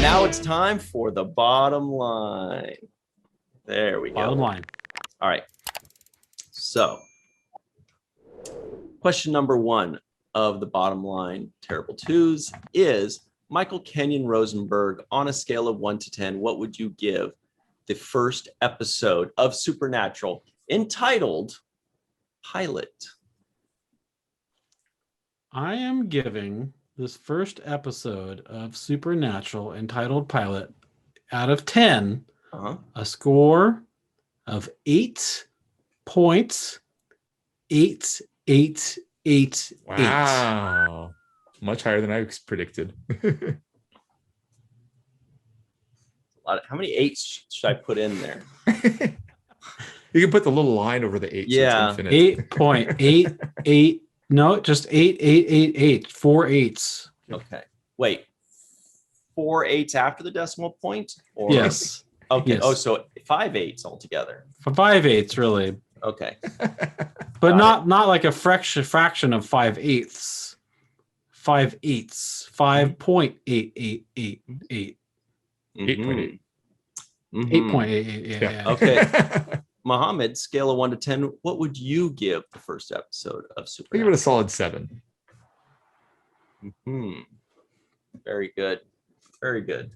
Now it's time for the bottom line. There we go. Bottom line. All right. So, question number 1 of the bottom line Terrible Twos is Michael Kenyon Rosenberg, on a scale of 1 to 10, what would you give the first episode of Supernatural entitled Pilot? I am giving this first episode of Supernatural entitled Pilot out of 10 a score of 8.8888. Wow. Much higher than I predicted. How many 8s should I put in there? You can put the little line over the 8. Yeah. So 8.88. No, just 8888. 4 8s. Okay. Wait. 4 8s after the decimal point? Or... Yes. Okay. Yes. Oh, so 5 8s altogether. 5 8s, really. Okay. But not like a fraction of 5 8s. 5 8s. 5.8888. 8.8. 8.88. Yeah. Okay. Mohamed, scale of 1 to 10, what would you give the first episode of Supernatural? I give it a solid 7. Very good. Very good.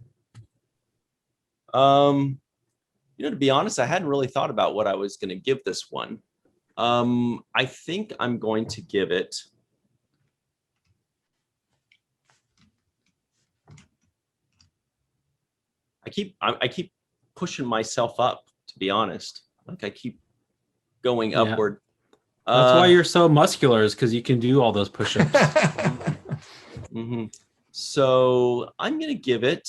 To be honest, I hadn't really thought about what I was going to give this one. I think I'm going to give it I keep pushing myself up, to be honest. Like I keep going upward. That's why you're so muscular, is because you can do all those push-ups. So I'm going to give it,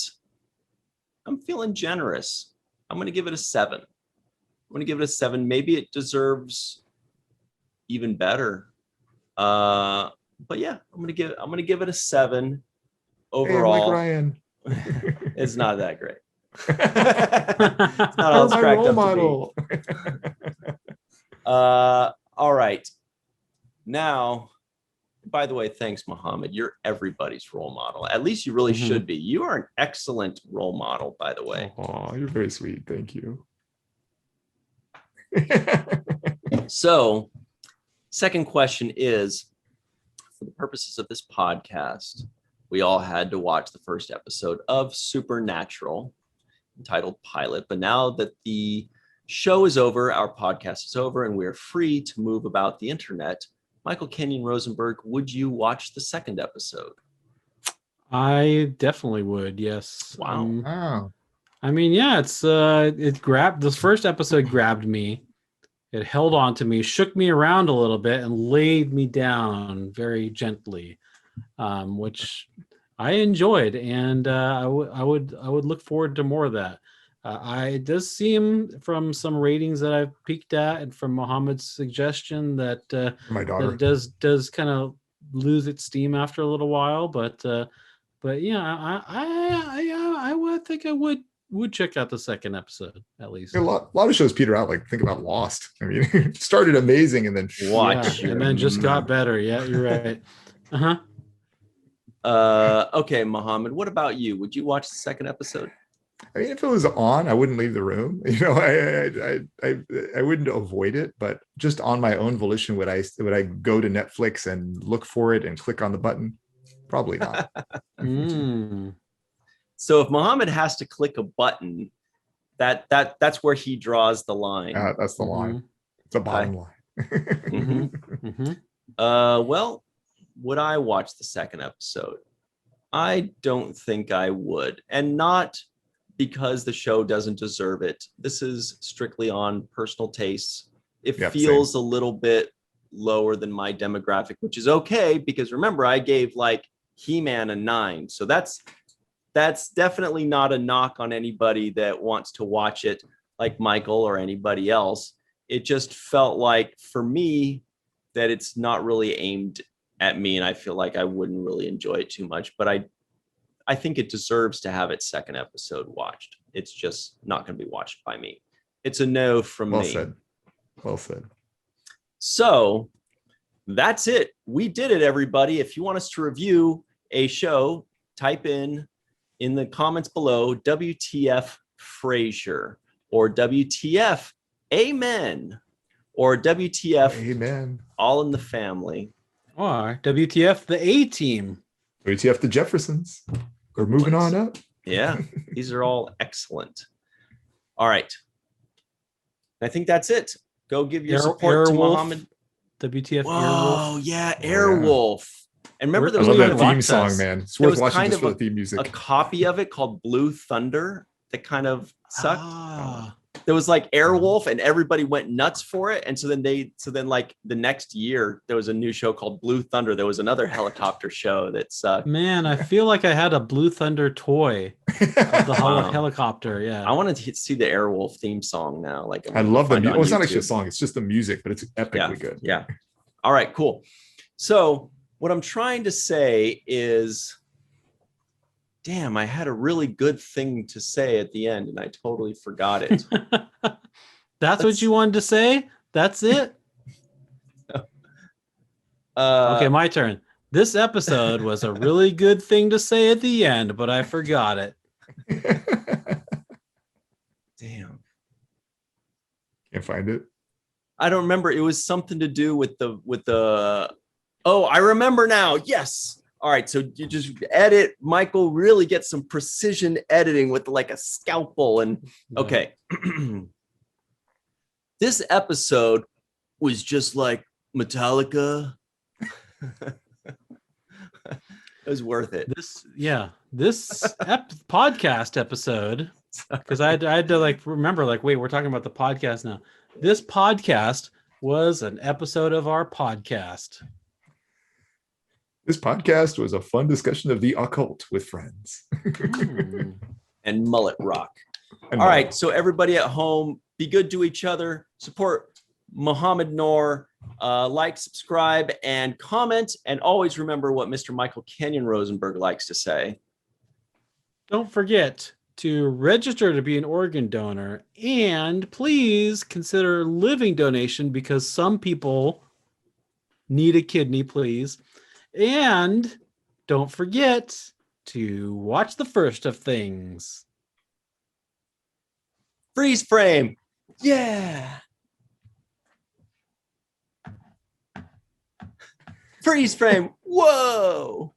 I'm feeling generous. I'm going to give it a 7. I'm going to give it a 7. Maybe it deserves even better. But yeah, I'm going to give it a 7 overall. Hey, like Ryan. It's not that great. It's not all it's cracked up model. To be. All right. Now, by the way, thanks, Mohamed. You're everybody's role model. At least you really should be. You are an excellent role model, by the way. Oh, you're very sweet. Thank you. So, second question is, for the purposes of this podcast, we all had to watch the first episode of Supernatural, entitled Pilot. But now that the show is over, our podcast is over, and we're free to move about the internet, Michael Kenyon Rosenberg, would you watch the second episode? I definitely would, yes. Wow. I mean, yeah, it grabbed, this first episode grabbed me. It held on to me, shook me around a little bit, and laid me down very gently, which I enjoyed, and I would look forward to more of that. It does seem from some ratings that I've peeked at, and from Mohammed's suggestion that my daughter that it does kind of lose its steam after a little while. But yeah, I think I would check out the second episode at least. A lot of shows peter out. Like think about Lost. I mean, it started amazing and then and then just got better. Yeah, you're right. Okay, Mohamed, what about you? Would you watch the second episode? I mean, if it was on, I wouldn't leave the room. You know, I wouldn't avoid it, but just on my own volition, would I go to Netflix and look for it and click on the button? Probably not. So if Mohamed has to click a button, that's where he draws the line. That's the line. It's a bottom line. Well, would I watch the second episode? I don't think I would, and not because the show doesn't deserve it. This is strictly on personal tastes. It feels a little bit lower than my demographic, which is okay, because remember, I gave like He-Man a 9. So that's definitely not a knock on anybody that wants to watch it like Michael or anybody else. It just felt like, for me, that it's not really aimed at me, and I feel like I wouldn't really enjoy it too much. But I think it deserves to have its second episode watched. It's just not going to be watched by me. It's a no from me. Well said. So that's it. We did it, everybody. If you want us to review a show, type in in the comments below WTF Frasier or WTF Amen or WTF Amen. All in the Family. Or WTF the A Team. WTF the Jeffersons. We're moving on up. Yeah, these are all excellent. All right. I think that's it. Go give your support to Mohamed. WTF Whoa, yeah, Oh, Airwolf. And remember, there I was love kind that of theme song, us. man. It's There worth was watching kind just of for the theme music. a copy of it called Blue Thunder that kind of sucked. Ah, There was like Airwolf, and everybody went nuts for it. And so then like the next year, there was a new show called Blue Thunder. There was another helicopter show that sucked. man, I feel like I had a Blue Thunder toy of the Wow. helicopter. Yeah. I wanted to see the Airwolf theme song now. Like I love the music. on Well, it's not actually a YouTube. song, it's just the music, but it's epically good. Yeah. All right, cool. So what I'm trying to say is, damn, I had a really good thing to say at the end and I totally forgot it. That's what you wanted to say? That's it? Okay, my turn. This episode was a really good thing to say at the end, but I forgot it. Damn. Can't find it. I don't remember. It was something to do with the oh, I remember now. Yes. All right. So you just edit. Michael really gets some precision editing with like a scalpel. And okay. This episode was just like Metallica. It was worth it. This podcast episode, because I had to like remember, like, wait, we're talking about the podcast now. This podcast was an episode of our podcast. This podcast was a fun discussion of the occult with friends. And mullet rock. And All right. So everybody at home, be good to each other. Support Mohamed Noor. Like, subscribe, and comment. And always remember what Mr. Michael Kenyon Rosenberg likes to say. Don't forget to register to be an organ donor, and please consider living donation because some people need a kidney, please. And don't forget to watch the first of things. Freeze frame. Yeah. Freeze frame. Whoa.